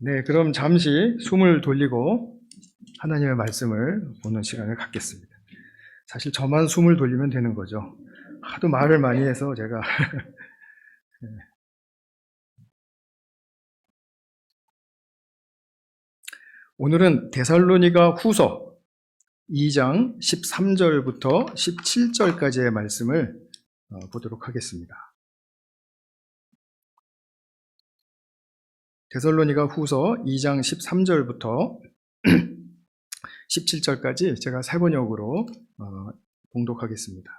네, 그럼 잠시 숨을 돌리고 하나님의 말씀을 보는 시간을 갖겠습니다. 사실 저만 숨을 돌리면 되는 거죠. 하도 말을 많이 해서 제가 오늘은 데살로니가 후서 2장 13절부터 17절까지의 말씀을 보도록 하겠습니다. 데살로니가 후서 2장 13절부터 17절까지 제가 세 번역으로 봉독하겠습니다.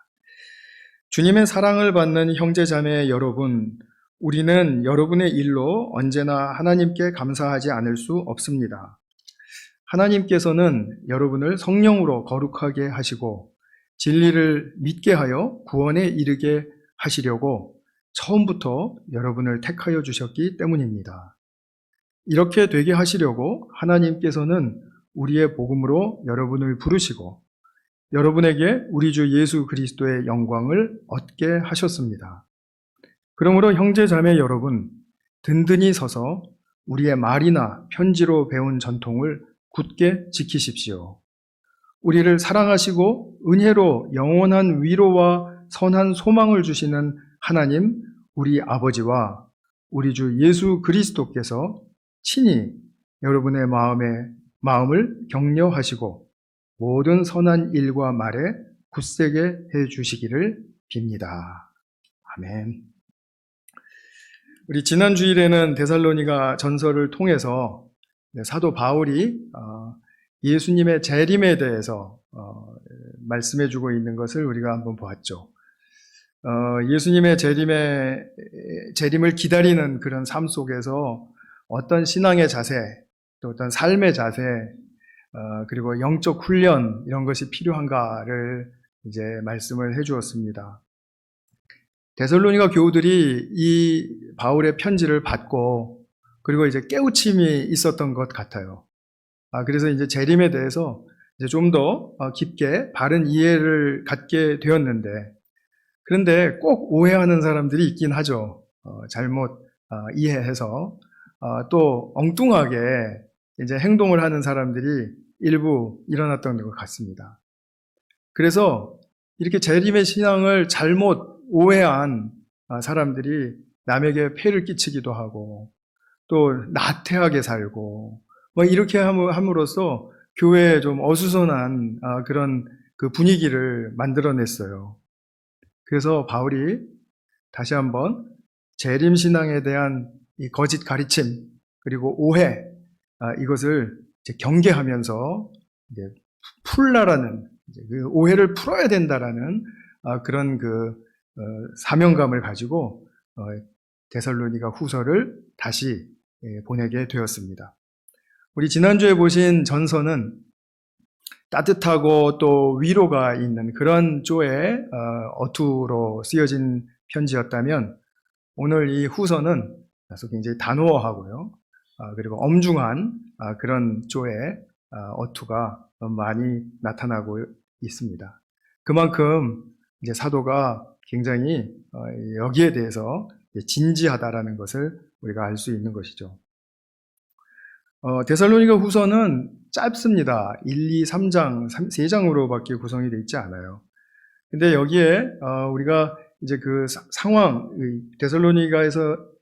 주님의 사랑을 받는 형제자매 여러분, 우리는 여러분의 일로 언제나 하나님께 감사하지 않을 수 없습니다. 하나님께서는 여러분을 성령으로 거룩하게 하시고 진리를 믿게 하여 구원에 이르게 하시려고 처음부터 여러분을 택하여 주셨기 때문입니다. 이렇게 되게 하시려고 하나님께서는 우리의 복음으로 여러분을 부르시고 여러분에게 우리 주 예수 그리스도의 영광을 얻게 하셨습니다. 그러므로 형제 자매 여러분, 든든히 서서 우리의 말이나 편지로 배운 전통을 굳게 지키십시오. 우리를 사랑하시고 은혜로 영원한 위로와 선한 소망을 주시는 하나님, 우리 아버지와 우리 주 예수 그리스도께서 친히 여러분의 마음을 격려하시고 모든 선한 일과 말에 굳세게 해 주시기를 빕니다. 아멘. 우리 지난 주일에는 데살로니가 전서를 통해서 사도 바울이 예수님의 재림에 대해서 말씀해 주고 있는 것을 우리가 한번 보았죠. 예수님의 재림을 기다리는 그런 삶 속에서 어떤 신앙의 자세, 또 어떤 삶의 자세, 그리고 영적 훈련 이런 것이 필요한가를 이제 말씀을 해 주었습니다. 데살로니가 교우들이 이 바울의 편지를 받고 그리고 이제 깨우침이 있었던 것 같아요. 그래서 이제 재림에 대해서 이제 좀 더 깊게 바른 이해를 갖게 되었는데, 그런데 꼭 오해하는 사람들이 있긴 하죠. 잘못 이해해서 또 엉뚱하게 이제 행동을 하는 사람들이 일부 일어났던 것 같습니다. 그래서 이렇게 재림의 신앙을 잘못 오해한 사람들이 남에게 폐를 끼치기도 하고 또 나태하게 살고 이렇게 함으로써 교회에 좀 어수선한 그런 그 분위기를 만들어냈어요. 그래서 바울이 다시 한번 재림 신앙에 대한 이 거짓 가르침 그리고 오해 이것을 이제 경계하면서 이제 풀라라는 그 오해를 풀어야 된다라는 그런 그 사명감을 가지고 데살로니가 후서를 다시 보내게 되었습니다. 우리 지난주에 보신 전서는 따뜻하고 또 위로가 있는 그런 조의 어투로 쓰여진 편지였다면 오늘 이 후서는 굉장히 단호하고요. 그리고 엄중한 그런 조의 어투가 많이 나타나고 있습니다. 그만큼 이제 사도가 굉장히 여기에 대해서 진지하다라는 것을 우리가 알 수 있는 것이죠. 데살로니가 후서는 짧습니다. 1, 2, 3장, 3장으로밖에 구성이 되어 있지 않아요. 근데 여기에 우리가 이제 그 상황, 데살로니가에서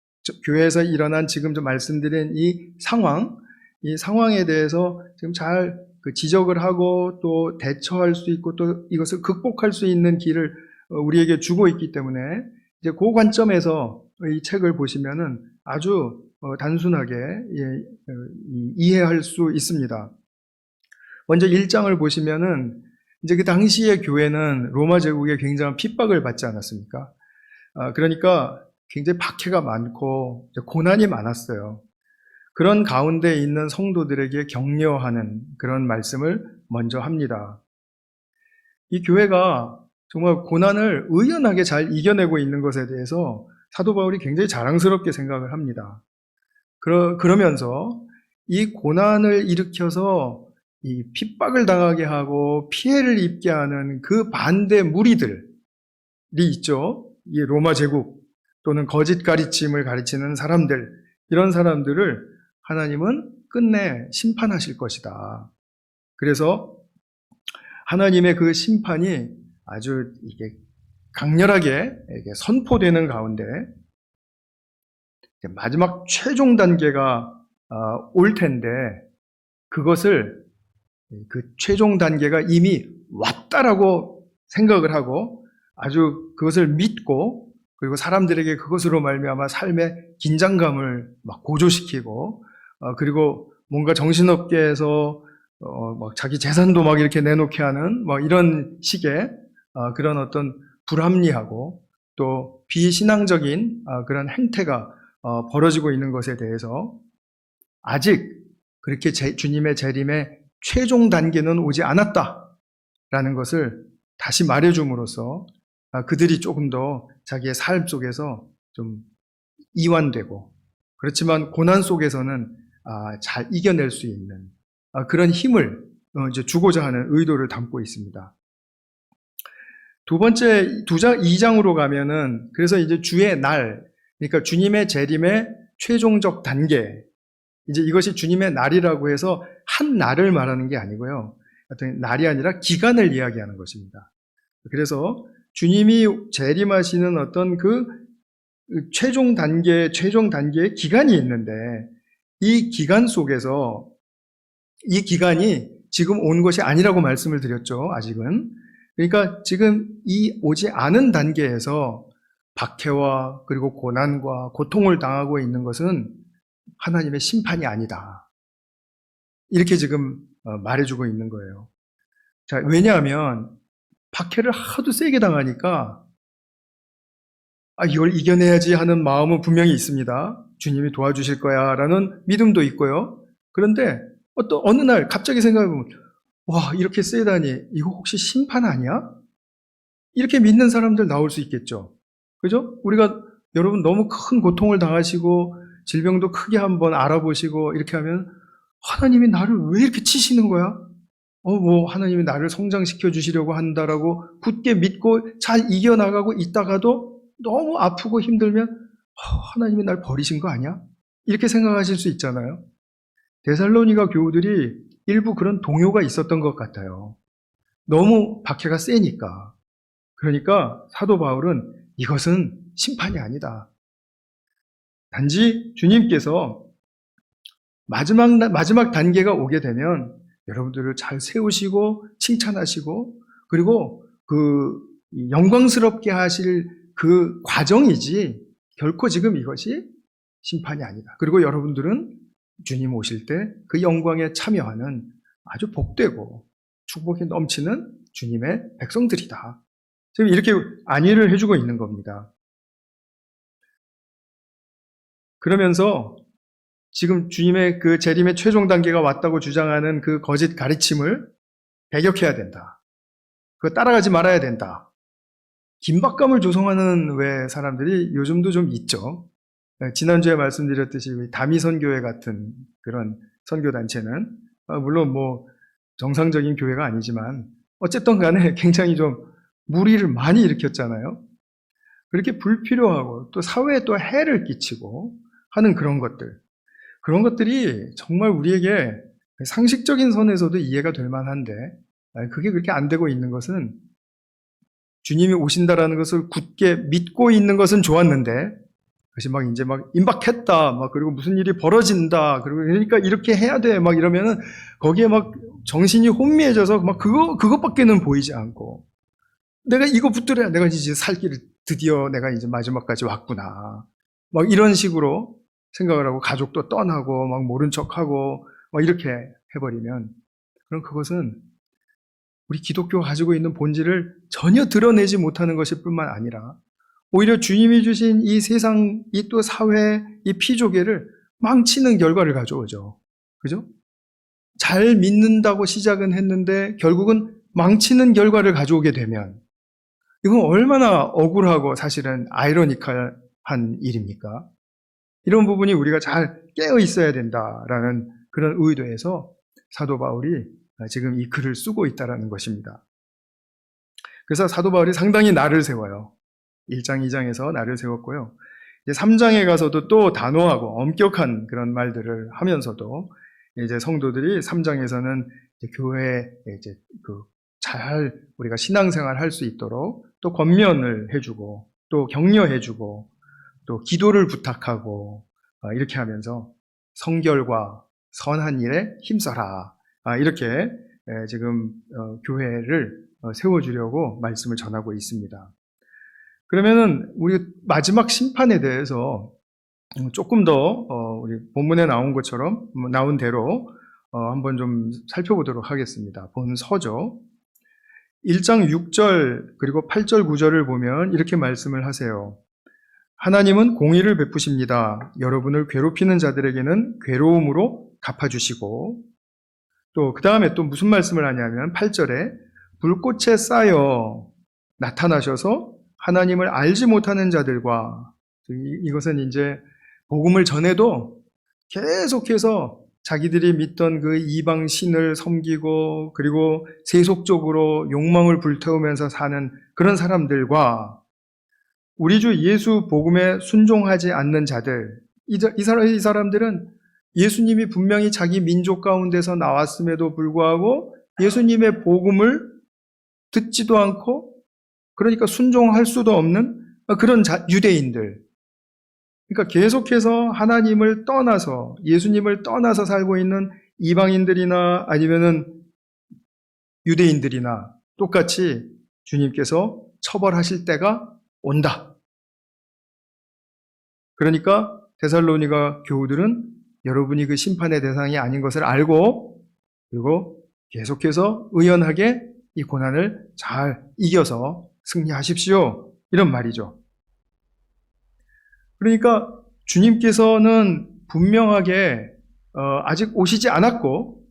교회에서 일어난 지금 좀 말씀드린 이 상황에 대해서 지금 잘 지적을 하고 또 대처할 수 있고 또 이것을 극복할 수 있는 길을 우리에게 주고 있기 때문에 이제 그 관점에서 이 책을 보시면은 아주 단순하게 이해할 수 있습니다. 먼저 1장을 보시면은 이제 그 당시의 교회는 로마 제국에 굉장한 핍박을 받지 않았습니까? 그러니까 굉장히 박해가 많고 고난이 많았어요. 그런 가운데 있는 성도들에게 격려하는 그런 말씀을 먼저 합니다. 이 교회가 정말 고난을 의연하게 잘 이겨내고 있는 것에 대해서 사도 바울이 굉장히 자랑스럽게 생각을 합니다. 그러면서 이 고난을 일으켜서 이 핍박을 당하게 하고 피해를 입게 하는 그 반대 무리들이 있죠. 이 로마 제국 또는 거짓 가르침을 가르치는 사람들, 이런 사람들을 하나님은 끝내 심판하실 것이다. 그래서 하나님의 그 심판이 아주 이게 강렬하게 이게 선포되는 가운데 마지막 최종 단계가 올 텐데 그것을 그 최종 단계가 이미 왔다라고 생각을 하고 아주 그것을 믿고 그리고 사람들에게 그것으로 말미암아 삶의 긴장감을 막 고조시키고 그리고 뭔가 정신없게 해서 막 자기 재산도 막 이렇게 내놓게 하는 막 이런 식의 그런 어떤 불합리하고 또 비신앙적인 그런 행태가 벌어지고 있는 것에 대해서 아직 그렇게 주님의 재림의 최종 단계는 오지 않았다라는 것을 다시 말해줌으로써 그들이 조금 더 자기의 삶 속에서 좀 이완되고 그렇지만 고난 속에서는 잘 이겨낼 수 있는 그런 힘을 이제 주고자 하는 의도를 담고 있습니다. 두 번째 2장으로 가면은 그래서 이제 주의 날, 그러니까 주님의 재림의 최종적 단계, 이제 이것이 주님의 날이라고 해서 한 날을 말하는 게 아니고요. 어떤 날이 아니라 기간을 이야기하는 것입니다. 그래서 주님이 재림하시는 어떤 그 최종 단계의 기간이 있는데 이 기간 속에서 이 기간이 지금 온 것이 아니라고 말씀을 드렸죠. 아직은. 그러니까 지금 이 오지 않은 단계에서 박해와 그리고 고난과 고통을 당하고 있는 것은 하나님의 심판이 아니다. 이렇게 지금 말해주고 있는 거예요. 자, 왜냐하면 박해를 하도 세게 당하니까 이걸 이겨내야지 하는 마음은 분명히 있습니다. 주님이 도와주실 거야 라는 믿음도 있고요. 그런데 어느 날 갑자기 생각해보면 와, 이렇게 세다니 이거 혹시 심판 아니야? 이렇게 믿는 사람들 나올 수 있겠죠. 그죠? 우리가 여러분 너무 큰 고통을 당하시고 질병도 크게 한번 알아보시고 이렇게 하면 하나님이 나를 왜 이렇게 치시는 거야? 하나님이 나를 성장시켜 주시려고 한다라고 굳게 믿고 잘 이겨나가고 있다가도 너무 아프고 힘들면 하나님이 날 버리신 거 아니야? 이렇게 생각하실 수 있잖아요. 데살로니가 교우들이 일부 그런 동요가 있었던 것 같아요. 너무 박해가 세니까. 그러니까 사도 바울은 이것은 심판이 아니다. 단지 주님께서 마지막 단계가 오게 되면 여러분들을 잘 세우시고 칭찬하시고 그리고 그 영광스럽게 하실 그 과정이지 결코 지금 이것이 심판이 아니다. 그리고 여러분들은 주님 오실 때 그 영광에 참여하는 아주 복되고 축복이 넘치는 주님의 백성들이다. 지금 이렇게 안위를 해주고 있는 겁니다. 그러면서 지금 주님의 그 재림의 최종 단계가 왔다고 주장하는 그 거짓 가르침을 배격해야 된다. 그거 따라가지 말아야 된다. 긴박감을 조성하는 왜 사람들이 요즘도 좀 있죠. 지난주에 말씀드렸듯이 다미선교회 같은 그런 선교단체는 물론 정상적인 교회가 아니지만 어쨌든 간에 굉장히 좀 무리를 많이 일으켰잖아요. 그렇게 불필요하고 또 사회에 또 해를 끼치고 하는 그런 것들이 정말 우리에게 상식적인 선에서도 이해가 될 만한데 그게 그렇게 안 되고 있는 것은 주님이 오신다라는 것을 굳게 믿고 있는 것은 좋았는데 그것이 이제 임박했다 그리고 무슨 일이 벌어진다 그러니까 이렇게 해야 돼 이러면은 거기에 정신이 혼미해져서 그것밖에는 보이지 않고 내가 이거 붙들어야 내가 이제 살 길을 드디어 내가 이제 마지막까지 왔구나 이런 식으로 생각을 하고 가족도 떠나고 모른 척하고 이렇게 해버리면 그럼 그것은 우리 기독교가 가지고 있는 본질을 전혀 드러내지 못하는 것일 뿐만 아니라 오히려 주님이 주신 이 세상, 이 또 사회, 이 피조계를 망치는 결과를 가져오죠. 그죠? 잘 믿는다고 시작은 했는데 결국은 망치는 결과를 가져오게 되면 이건 얼마나 억울하고 사실은 아이러니컬한 일입니까? 이런 부분이 우리가 잘 깨어 있어야 된다라는 그런 의도에서 사도 바울이 지금 이 글을 쓰고 있다는 것입니다. 그래서 사도 바울이 상당히 날을 세워요. 1장, 2장에서 날을 세웠고요. 3장에 가서도 또 단호하고 엄격한 그런 말들을 하면서도 이제 성도들이 3장에서는 교회에 이제 잘 우리가 신앙생활 할 수 있도록 또 권면을 해주고 또 격려해주고 또 기도를 부탁하고 이렇게 하면서 성결과 선한 일에 힘써라. 이렇게 지금 교회를 세워주려고 말씀을 전하고 있습니다. 그러면은 우리 마지막 심판에 대해서 조금 더 우리 본문에 나온 것처럼 나온 대로 한번 좀 살펴보도록 하겠습니다. 본 서죠. 1장 6절 그리고 8절 9절을 보면 이렇게 말씀을 하세요. 하나님은 공의를 베푸십니다. 여러분을 괴롭히는 자들에게는 괴로움으로 갚아주시고, 또 그 다음에 또 무슨 말씀을 하냐면 8절에 불꽃에 쌓여 나타나셔서 하나님을 알지 못하는 자들과, 이것은 이제 복음을 전해도 계속해서 자기들이 믿던 그 이방 신을 섬기고 그리고 세속적으로 욕망을 불태우면서 사는 그런 사람들과 우리 주 예수 복음에 순종하지 않는 자들, 이 사람들은 예수님이 분명히 자기 민족 가운데서 나왔음에도 불구하고 예수님의 복음을 듣지도 않고 그러니까 순종할 수도 없는 그런 유대인들. 그러니까 계속해서 하나님을 떠나서 예수님을 떠나서 살고 있는 이방인들이나 아니면은 유대인들이나 똑같이 주님께서 처벌하실 때가 온다. 그러니까 데살로니가 교우들은 여러분이 그 심판의 대상이 아닌 것을 알고 그리고 계속해서 의연하게 이 고난을 잘 이겨서 승리하십시오. 이런 말이죠. 그러니까 주님께서는 분명하게 아직 오시지 않았고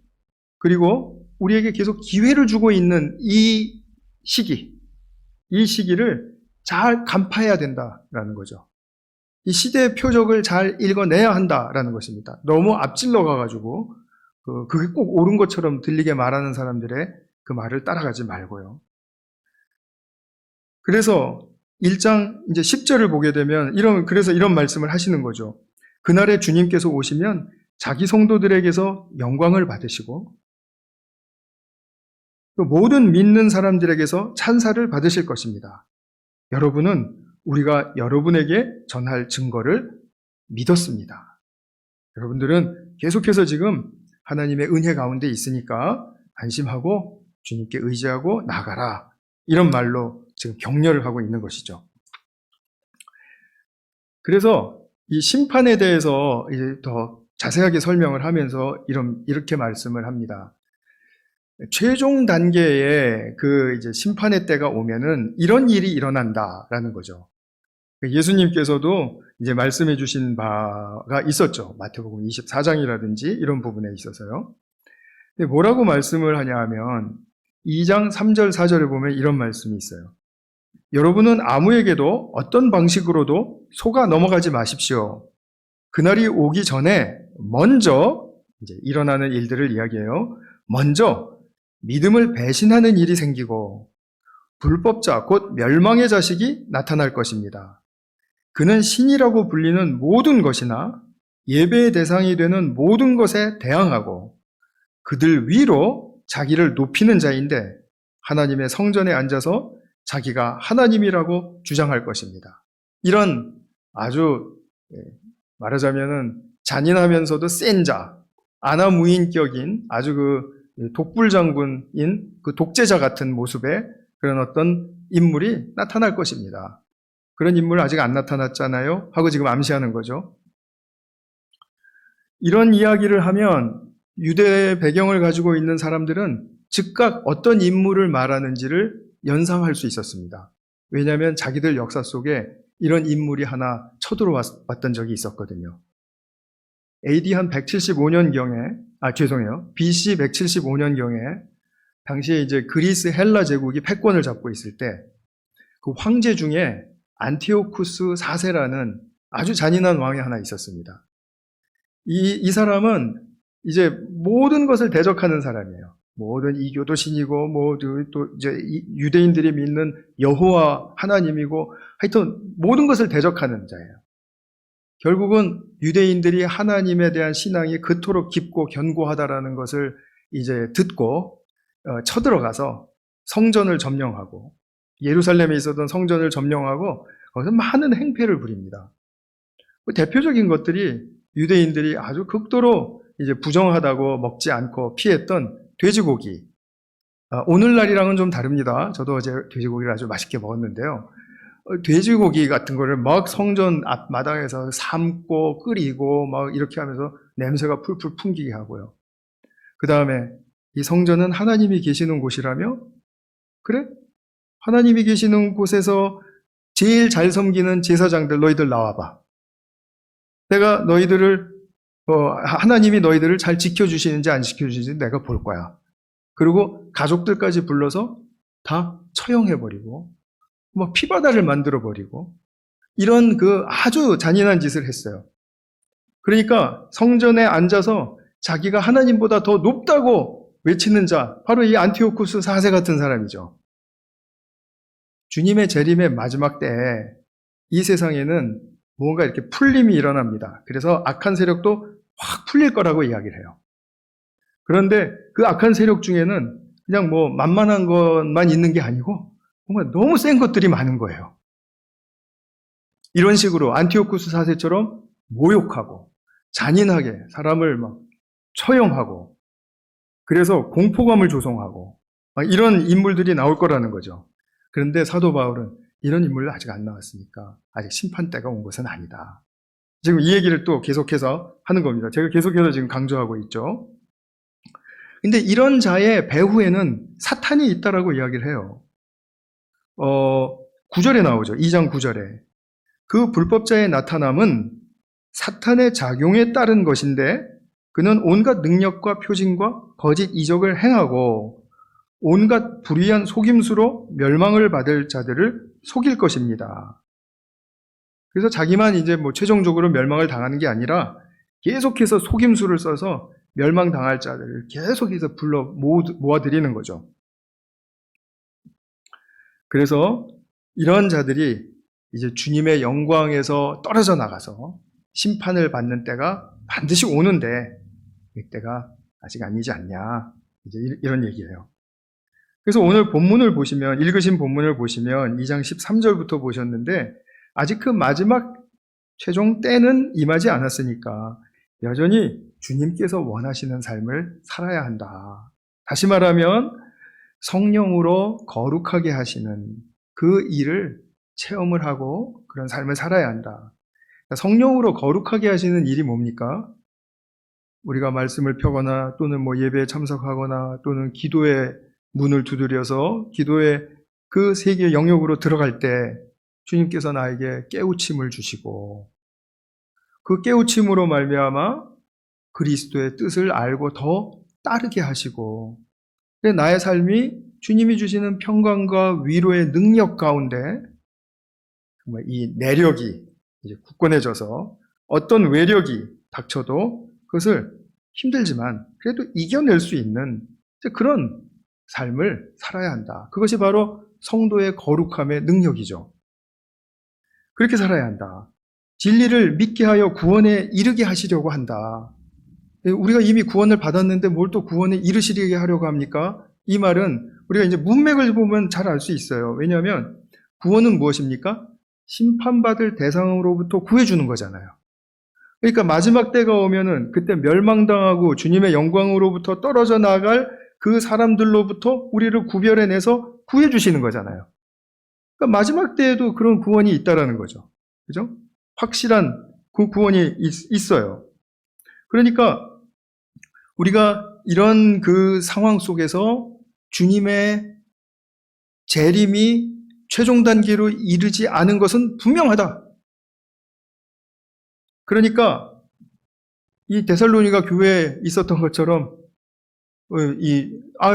그리고 우리에게 계속 기회를 주고 있는 이 시기를 잘 간파해야 된다라는 거죠. 이 시대의 표적을 잘 읽어내야 한다라는 것입니다. 너무 앞질러 가가지고 그게 꼭 옳은 것처럼 들리게 말하는 사람들의 그 말을 따라가지 말고요. 그래서 1장 이제 10절을 보게 되면 그래서 이런 말씀을 하시는 거죠. 그날에 주님께서 오시면 자기 성도들에게서 영광을 받으시고 또 모든 믿는 사람들에게서 찬사를 받으실 것입니다. 여러분은 우리가 여러분에게 전할 증거를 믿었습니다. 여러분들은 계속해서 지금 하나님의 은혜 가운데 있으니까 안심하고 주님께 의지하고 나가라. 이런 말로 지금 격려를 하고 있는 것이죠. 그래서 이 심판에 대해서 이제 더 자세하게 설명을 하면서 이렇게 말씀을 합니다. 최종 단계의 이제 심판의 때가 오면은 이런 일이 일어난다라는 거죠. 예수님께서도 이제 말씀해 주신 바가 있었죠. 마태복음 24장이라든지 이런 부분에 있어서요. 근데 뭐라고 말씀을 하냐 하면 2장 3절 4절에 보면 이런 말씀이 있어요. 여러분은 아무에게도 어떤 방식으로도 속아 넘어가지 마십시오. 그날이 오기 전에 먼저 이제 일어나는 일들을 이야기해요. 먼저 믿음을 배신하는 일이 생기고 불법자 곧 멸망의 자식이 나타날 것입니다. 그는 신이라고 불리는 모든 것이나 예배의 대상이 되는 모든 것에 대항하고 그들 위로 자기를 높이는 자인데 하나님의 성전에 앉아서 자기가 하나님이라고 주장할 것입니다. 이런 아주 말하자면은 잔인하면서도 센 자, 아나무인격인 아주 독불장군인 독재자 같은 모습의 그런 어떤 인물이 나타날 것입니다. 그런 인물 아직 안 나타났잖아요? 하고 지금 암시하는 거죠. 이런 이야기를 하면 유대 배경을 가지고 있는 사람들은 즉각 어떤 인물을 말하는지를 연상할 수 있었습니다. 왜냐하면 자기들 역사 속에 이런 인물이 하나 쳐들어왔던 적이 있었거든요. AD 한 175년경에, BC 175년경에 당시에 이제 그리스 헬라 제국이 패권을 잡고 있을 때 그 황제 중에 안티오쿠스 4세라는 아주 잔인한 왕이 하나 있었습니다. 이 사람은 이제 모든 것을 대적하는 사람이에요. 모든 이교도 신이고, 또 이제 유대인들이 믿는 여호와 하나님이고, 하여튼 모든 것을 대적하는 자예요. 결국은 유대인들이 하나님에 대한 신앙이 그토록 깊고 견고하다라는 것을 이제 듣고 쳐들어가서 성전을 점령하고 예루살렘에 있었던 성전을 점령하고 거기서 많은 행패를 부립니다. 대표적인 것들이 유대인들이 아주 극도로 이제 부정하다고 먹지 않고 피했던 돼지고기. 오늘날이랑은 좀 다릅니다. 저도 어제 돼지고기를 아주 맛있게 먹었는데요. 돼지고기 같은 거를 막 성전 앞마당에서 삶고 끓이고 막 이렇게 하면서 냄새가 풀풀 풍기게 하고요. 그 다음에 이 성전은 하나님이 계시는 곳이라며? 그래? 하나님이 계시는 곳에서 제일 잘 섬기는 제사장들 너희들 나와봐. 내가 너희들을 하나님이 너희들을 잘 지켜주시는지 안 지켜주시는지 내가 볼 거야. 그리고 가족들까지 불러서 다 처형해버리고 뭐 피바다를 만들어버리고 이런 그 아주 잔인한 짓을 했어요. 그러니까 성전에 앉아서 자기가 하나님보다 더 높다고 외치는 자, 바로 이 안티오쿠스 4세 같은 사람이죠. 주님의 재림의 마지막 때에 이 세상에는 뭔가 이렇게 풀림이 일어납니다. 그래서 악한 세력도 확 풀릴 거라고 이야기를 해요. 그런데 그 악한 세력 중에는 그냥 뭐 만만한 것만 있는 게 아니고 정말 너무 센 것들이 많은 거예요. 이런 식으로 안티오쿠스 4세처럼 모욕하고 잔인하게 사람을 막 처형하고 그래서 공포감을 조성하고 이런 인물들이 나올 거라는 거죠. 그런데 사도 바울은 이런 인물은 아직 안 나왔으니까 아직 심판 때가 온 것은 아니다. 지금 이 얘기를 또 계속해서 하는 겁니다. 제가 계속해서 지금 강조하고 있죠. 근데 이런 자의 배후에는 사탄이 있다라고 이야기를 해요. 9절에 나오죠. 2장 9절에. 그 불법자의 나타남은 사탄의 작용에 따른 것인데 그는 온갖 능력과 표징과 거짓 이적을 행하고 온갖 불의한 속임수로 멸망을 받을 자들을 속일 것입니다. 그래서 자기만 이제 뭐 최종적으로 멸망을 당하는 게 아니라 계속해서 속임수를 써서 멸망당할 자들을 계속해서 불러 모아드리는 거죠. 그래서 이런 자들이 이제 주님의 영광에서 떨어져 나가서 심판을 받는 때가 반드시 오는데 이때가 아직 아니지 않냐. 이제 이런 얘기예요. 그래서 오늘 본문을 보시면, 읽으신 본문을 보시면 2장 13절부터 보셨는데 아직 그 마지막 최종 때는 임하지 않았으니까 여전히 주님께서 원하시는 삶을 살아야 한다. 다시 말하면 성령으로 거룩하게 하시는 그 일을 체험을 하고 그런 삶을 살아야 한다. 성령으로 거룩하게 하시는 일이 뭡니까? 우리가 말씀을 펴거나 또는 뭐 예배에 참석하거나 또는 기도의 문을 두드려서 기도의 그 세계의 영역으로 들어갈 때 주님께서 나에게 깨우침을 주시고 그 깨우침으로 말미암아 그리스도의 뜻을 알고 더 따르게 하시고 나의 삶이 주님이 주시는 평강과 위로의 능력 가운데 정말 이 내력이 이제 굳건해져서 어떤 외력이 닥쳐도 그것을 힘들지만 그래도 이겨낼 수 있는 그런 삶을 살아야 한다. 그것이 바로 성도의 거룩함의 능력이죠. 그렇게 살아야 한다. 진리를 믿게 하여 구원에 이르게 하시려고 한다. 우리가 이미 구원을 받았는데 뭘 또 구원에 이르시게 하려고 합니까? 이 말은 우리가 이제 문맥을 보면 잘 알 수 있어요. 왜냐하면 구원은 무엇입니까? 심판받을 대상으로부터 구해주는 거잖아요. 그러니까 마지막 때가 오면은 그때 멸망당하고 주님의 영광으로부터 떨어져 나갈 그 사람들로부터 우리를 구별해내서 구해주시는 거잖아요. 그러니까 마지막 때에도 그런 구원이 있다라는 거죠. 그죠? 확실한 그 구원이 있어요. 그러니까 우리가 이런 그 상황 속에서 주님의 재림이 최종 단계로 이르지 않은 것은 분명하다. 그러니까 이 데살로니가 교회에 있었던 것처럼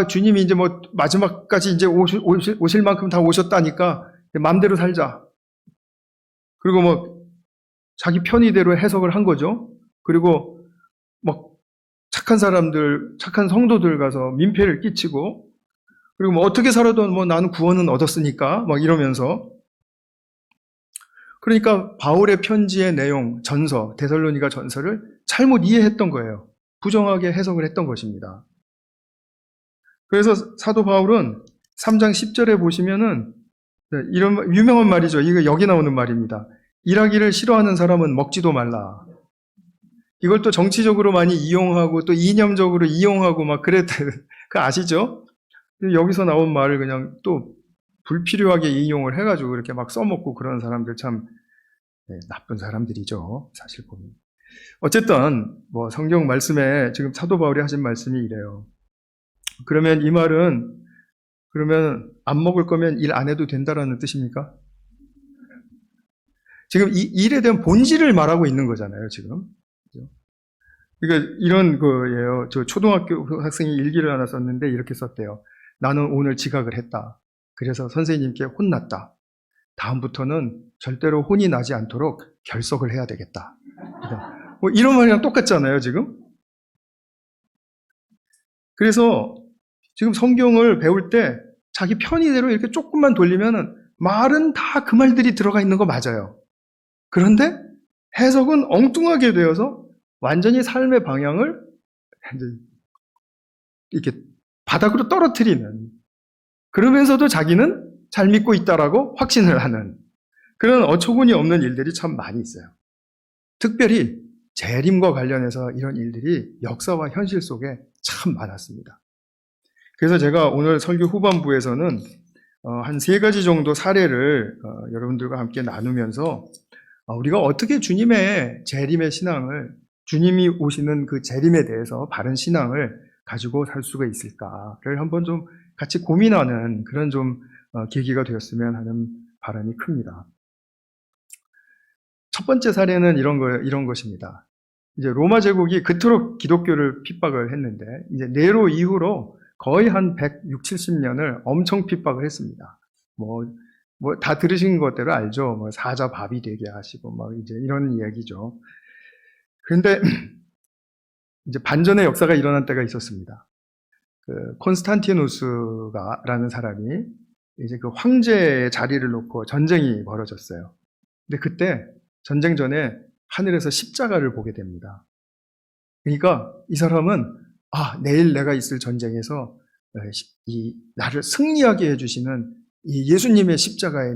주님이 이제 뭐 마지막까지 이제 오실 만큼 다 오셨다니까 마음대로 살자. 그리고 뭐 자기 편의대로 해석을 한 거죠. 그리고 막 착한 사람들, 착한 성도들 가서 민폐를 끼치고 그리고 뭐 어떻게 살아도 뭐 나는 구원은 얻었으니까 막 이러면서 그러니까 바울의 편지의 내용, 전서, 데살로니가 전서를 잘못 이해했던 거예요. 부정하게 해석을 했던 것입니다. 그래서 사도 바울은 3장 10절에 보시면은 이런 유명한 말이죠. 이거 여기 나오는 말입니다. 일하기를 싫어하는 사람은 먹지도 말라. 이걸 또 정치적으로 많이 이용하고 또 이념적으로 이용하고 막 그랬다. 그 아시죠? 여기서 나온 말을 그냥 또 불필요하게 이용을 해가지고 이렇게 막 써먹고 그런 사람들 참 나쁜 사람들이죠. 사실 보면. 어쨌든 뭐 성경 말씀에 지금 사도 바울이 하신 말씀이 이래요. 그러면 이 말은 그러면 안 먹을 거면 일 안 해도 된다라는 뜻입니까? 지금 이 일에 대한 본질을 말하고 있는 거잖아요, 지금. 그러니까 이런 거예요. 저 초등학교 학생이 일기를 하나 썼는데 이렇게 썼대요. 나는 오늘 지각을 했다. 그래서 선생님께 혼났다. 다음부터는 절대로 혼이 나지 않도록 결석을 해야 되겠다. 뭐 이런 말이랑 똑같잖아요, 지금. 그래서 지금 성경을 배울 때 자기 편의대로 이렇게 조금만 돌리면은 말은 다 그 말들이 들어가 있는 거 맞아요. 그런데 해석은 엉뚱하게 되어서 완전히 삶의 방향을 이렇게 바닥으로 떨어뜨리는, 그러면서도 자기는 잘 믿고 있다라고 확신을 하는 그런 어처구니 없는 일들이 참 많이 있어요. 특별히 재림과 관련해서 이런 일들이 역사와 현실 속에 참 많았습니다. 그래서 제가 오늘 설교 후반부에서는 한 3가지 정도 사례를 여러분들과 함께 나누면서 우리가 어떻게 주님의 재림의 신앙을, 주님이 오시는 그 재림에 대해서 바른 신앙을 가지고 살 수가 있을까를 한번 좀 같이 고민하는 그런 좀 계기가 되었으면 하는 바람이 큽니다. 첫 번째 사례는 이런 것입니다. 이제 로마 제국이 그토록 기독교를 핍박을 했는데 이제 네로 이후로 거의 한 160, 70년을 엄청 핍박을 했습니다. 뭐 다 들으신 것대로 알죠. 뭐 사자 밥이 되게 하시고 막 이제 이런 이야기죠. 그런데 이제 반전의 역사가 일어난 때가 있었습니다. 그 콘스탄티누스라는 사람이 이제 그 황제의 자리를 놓고 전쟁이 벌어졌어요. 근데 그때 전쟁 전에 하늘에서 십자가를 보게 됩니다. 그러니까 이 사람은 내일 내가 있을 전쟁에서 나를 승리하게 해주시는 이 예수님의 십자가의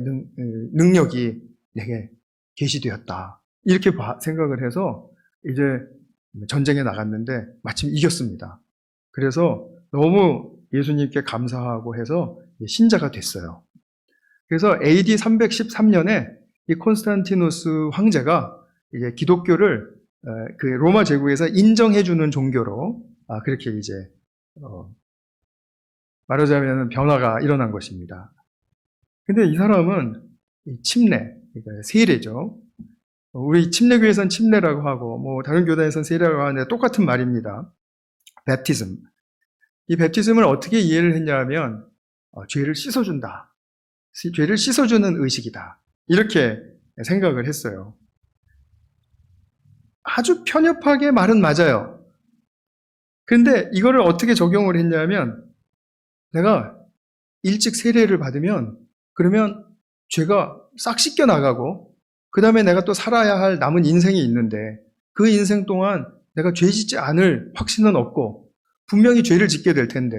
능력이 내게 계시되었다. 이렇게 생각을 해서 이제 전쟁에 나갔는데 마침 이겼습니다. 그래서 너무 예수님께 감사하고 해서 신자가 됐어요. 그래서 AD 313년에 이 콘스탄티누스 황제가 이제 기독교를 그 로마 제국에서 인정해주는 종교로 그렇게 이제 말하자면 변화가 일어난 것입니다. 근데 이 사람은 침례, 그러니까 세례죠. 우리 침례교에서는 침례라고 하고 뭐 다른 교단에서는 세례라고 하는데 똑같은 말입니다. 베프티즘. 이 베프티즘을 어떻게 이해를 했냐면 죄를 씻어준다. 죄를 씻어주는 의식이다. 이렇게 생각을 했어요. 아주 편협하게 말은 맞아요. 그런데 이거를 어떻게 적용을 했냐면 내가 일찍 세례를 받으면 그러면 죄가 싹 씻겨 나가고 그 다음에 내가 또 살아야 할 남은 인생이 있는데 그 인생 동안 내가 죄 짓지 않을 확신은 없고 분명히 죄를 짓게 될 텐데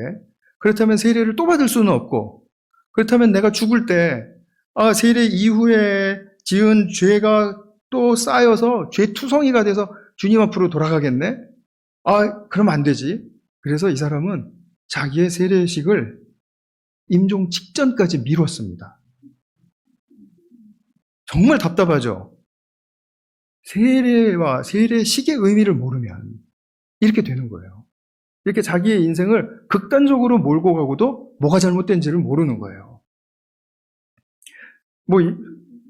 그렇다면 세례를 또 받을 수는 없고 그렇다면 내가 죽을 때 세례 이후에 지은 죄가 또 쌓여서 죄투성이가 돼서 주님 앞으로 돌아가겠네? 그럼 안 되지. 그래서 이 사람은 자기의 세례식을 임종 직전까지 미뤘습니다. 정말 답답하죠? 세례와 세례식의 의미를 모르면 이렇게 되는 거예요. 이렇게 자기의 인생을 극단적으로 몰고 가고도 뭐가 잘못된지를 모르는 거예요.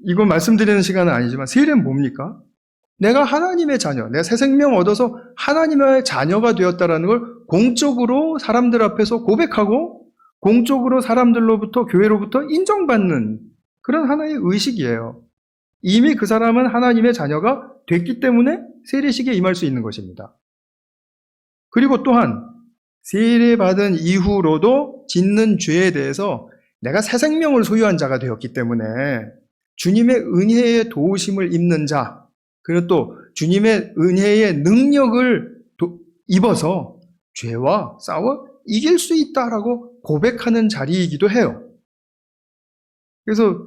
이건 말씀드리는 시간은 아니지만 세례는 뭡니까? 내가 하나님의 자녀, 내가 새 생명 얻어서 하나님의 자녀가 되었다라는 걸 공적으로 사람들 앞에서 고백하고 공적으로 사람들로부터 교회로부터 인정받는 그런 하나의 의식이에요. 이미 그 사람은 하나님의 자녀가 됐기 때문에 세례식에 임할 수 있는 것입니다. 그리고 또한 세례받은 이후로도 짓는 죄에 대해서 내가 새 생명을 소유한 자가 되었기 때문에 주님의 은혜의 도우심을 입는 자, 그리고 또 주님의 은혜의 능력을 입어서 죄와 싸워 이길 수 있다라고 고백하는 자리이기도 해요. 그래서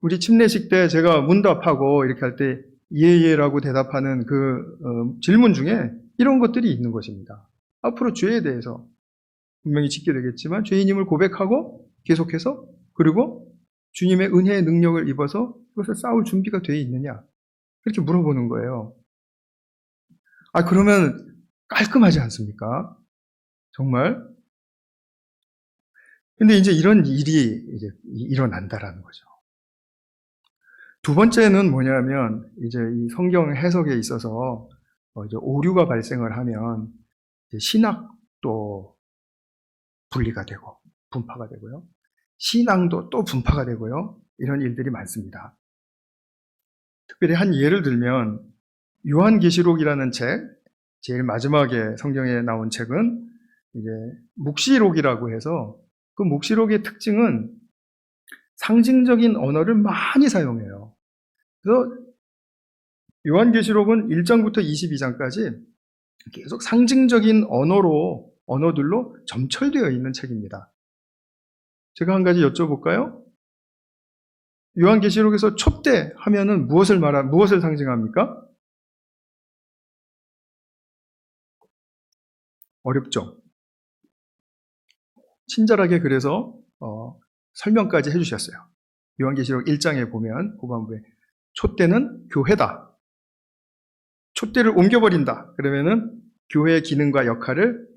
우리 침례식 때 제가 문답하고 이렇게 할 때 예예라고 대답하는 그 질문 중에 이런 것들이 있는 것입니다. 앞으로 죄에 대해서 분명히 짓게 되겠지만 죄인임을 고백하고 계속해서 그리고 주님의 은혜의 능력을 입어서 그것을 싸울 준비가 되어 있느냐 그렇게 물어보는 거예요. 그러면 깔끔하지 않습니까? 정말. 근데 이제 이런 일이 이제 일어난다라는 거죠. 두 번째는 뭐냐면 이제 이 성경 해석에 있어서 이제 오류가 발생을 하면 이제 신학도 분리가 되고 분파가 되고요. 신앙도 또 분파가 되고요. 이런 일들이 많습니다. 특별히 한 예를 들면 요한계시록이라는 책, 제일 마지막에 성경에 나온 책은 이제 묵시록이라고 해서 그 묵시록의 특징은 상징적인 언어를 많이 사용해요. 그래서 요한계시록은 1장부터 22장까지 계속 상징적인 언어들로 점철되어 있는 책입니다. 제가 한 가지 여쭤볼까요? 요한계시록에서 촛대 하면은 무엇을 상징합니까? 어렵죠? 친절하게 그래서 설명까지 해주셨어요. 요한계시록 1장에 보면 후반부에 촛대는 교회다. 촛대를 옮겨버린다. 그러면은 교회의 기능과 역할을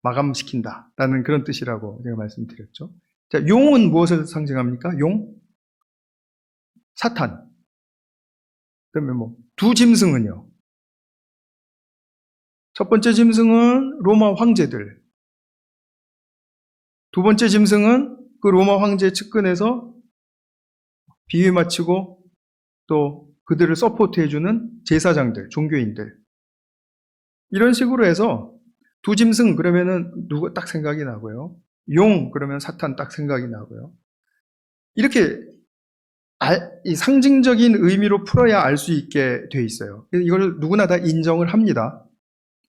마감시킨다. 라는 그런 뜻이라고 제가 말씀드렸죠. 자, 용은 무엇을 상징합니까? 용? 사탄. 그러면 두 짐승은요? 첫 번째 짐승은 로마 황제들. 두 번째 짐승은 그 로마 황제 측근에서 비위 마치고 또 그들을 서포트해주는 제사장들, 종교인들. 이런 식으로 해서 두 짐승 그러면은 누구 딱 생각이 나고요. 용 그러면 사탄 딱 생각이 나고요. 이렇게 이 상징적인 의미로 풀어야 알 수 있게 돼 있어요. 이걸 누구나 다 인정을 합니다.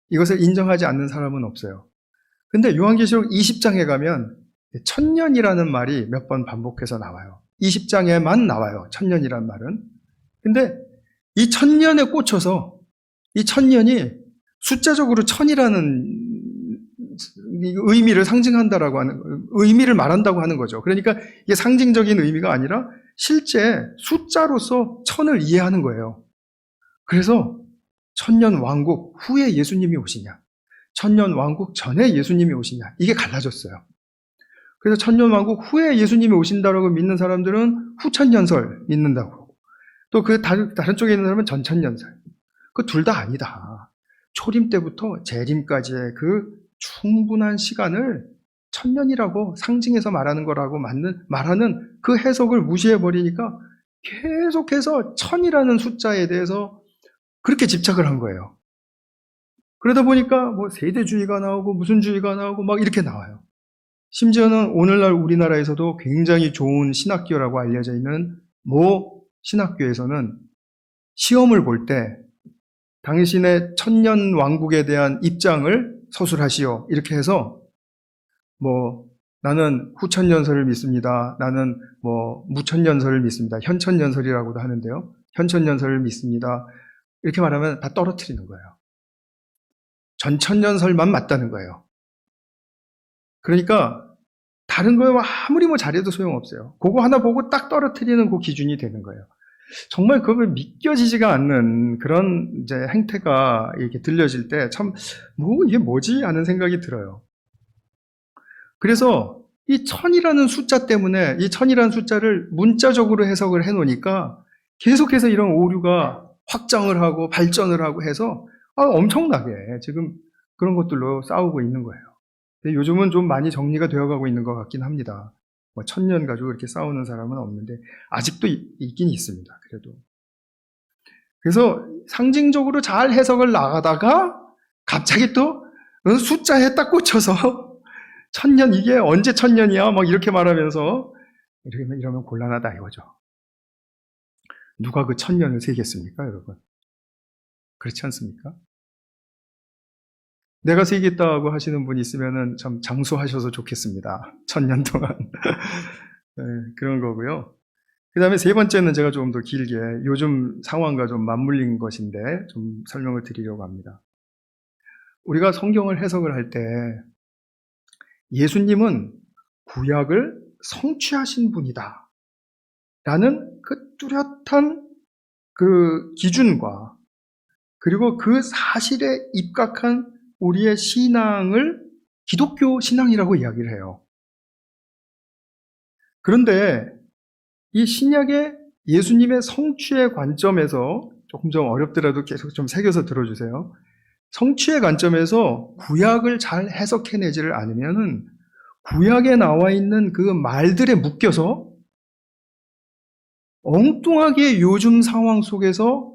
이것을 인정하지 않는 사람은 없어요. 근데 요한계시록 20장에 가면 천년이라는 말이 몇 번 반복해서 나와요. 20장에만 나와요. 천년이라는 말은. 근데 이 천년에 꽂혀서 이 천년이 숫자적으로 천이라는 의미를 상징한다라고 하는, 의미를 말한다고 하는 거죠. 그러니까 이게 상징적인 의미가 아니라 실제 숫자로서 천을 이해하는 거예요. 그래서 천년 왕국 후에 예수님이 오시냐, 천년 왕국 전에 예수님이 오시냐, 이게 갈라졌어요. 그래서 천년 왕국 후에 예수님이 오신다라고 믿는 사람들은 후천년설 믿는다고. 또 그 다른 쪽에 있는 사람은 전천년설. 그 둘 다 아니다. 초림 때부터 재림까지의 그 충분한 시간을 천년이라고 상징해서 말하는 거라고 말하는 그 해석을 무시해버리니까 계속해서 천이라는 숫자에 대해서 그렇게 집착을 한 거예요. 그러다 보니까 세대주의가 나오고 무슨 주의가 나오고 막 이렇게 나와요. 심지어는 오늘날 우리나라에서도 굉장히 좋은 신학교라고 알려져 있는 모 신학교에서는 시험을 볼 때 당신의 천년 왕국에 대한 입장을 서술하시오. 이렇게 해서 나는 후천년설을 믿습니다. 나는 무천년설을 믿습니다. 현천년설이라고도 하는데요. 현천년설을 믿습니다. 이렇게 말하면 다 떨어뜨리는 거예요. 전천년설만 맞다는 거예요. 그러니까 다른 거에 아무리 잘해도 소용없어요. 그거 하나 보고 딱 떨어뜨리는 그 기준이 되는 거예요. 정말 그걸 믿겨지지가 않는 그런 이제 행태가 이렇게 들려질 때 참 이게 뭐지? 하는 생각이 들어요. 그래서 이 천이라는 숫자 때문에 이 천이라는 숫자를 문자적으로 해석을 해놓으니까 계속해서 이런 오류가 확장을 하고 발전을 하고 해서 엄청나게 지금 그런 것들로 싸우고 있는 거예요. 근데 요즘은 좀 많이 정리가 되어가고 있는 것 같긴 합니다. 천년 가지고 이렇게 싸우는 사람은 없는데 아직도 있긴 있습니다. 그래도. 그래서 상징적으로 잘 해석을 나가다가 갑자기 또 숫자에 딱 꽂혀서 천년 이게 언제 천년이야? 막 이렇게 말하면서 이러면 곤란하다 이거죠. 누가 그 1000년을 세겠습니까, 여러분? 그렇지 않습니까? 내가 세겠다고 하시는 분이 있으면은 참 장수하셔서 좋겠습니다. 1000년 동안. 네, 그런 거고요. 그 다음에 세 번째는 제가 조금 더 길게 요즘 상황과 좀 맞물린 것인데 좀 설명을 드리려고 합니다. 우리가 성경을 해석을 할 때 예수님은 구약을 성취하신 분이다 라는 그 뚜렷한 그 기준과 그리고 그 사실에 입각한 우리의 신앙을 기독교 신앙이라고 이야기를 해요. 그런데 이 신약의 예수님의 성취의 관점에서 조금 좀 어렵더라도 계속 좀 새겨서 들어주세요. 성취의 관점에서 구약을 잘 해석해내지를 않으면 구약에 나와 있는 그 말들에 묶여서 엉뚱하게 요즘 상황 속에서